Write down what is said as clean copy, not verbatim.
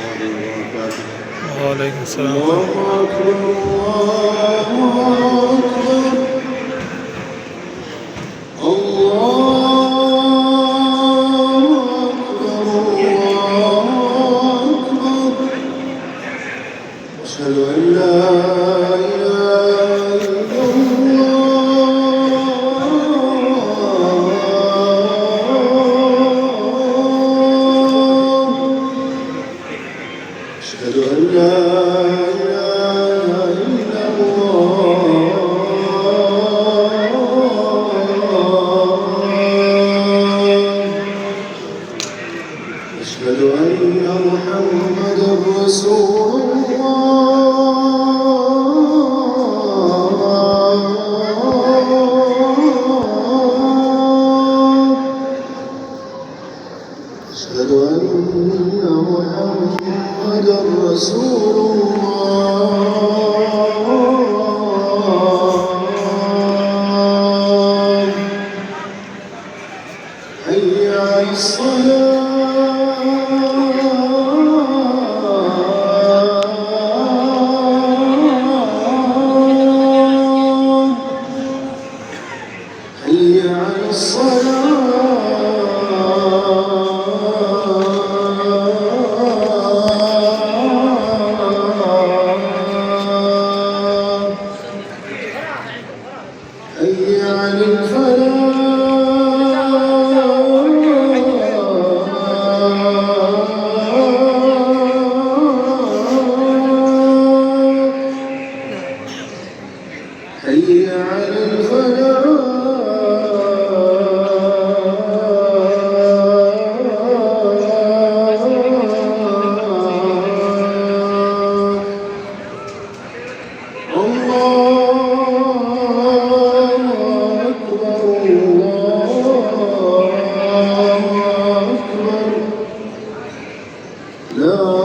وبركاته. وعليكم السلام. الله أكبر الله أكبر الله أكبر الله أكبر. أشهد أن لا إله إلا الله. أشهد أن لا إله إلا الله. أشهد أن محمدًا رسول الله. أشهد أن محمدًا رسول الله. حي على الصلاة. حي على الصلاة. حي على الفلاح. حي على الفلاح. الله أكبر الله أكبر. لا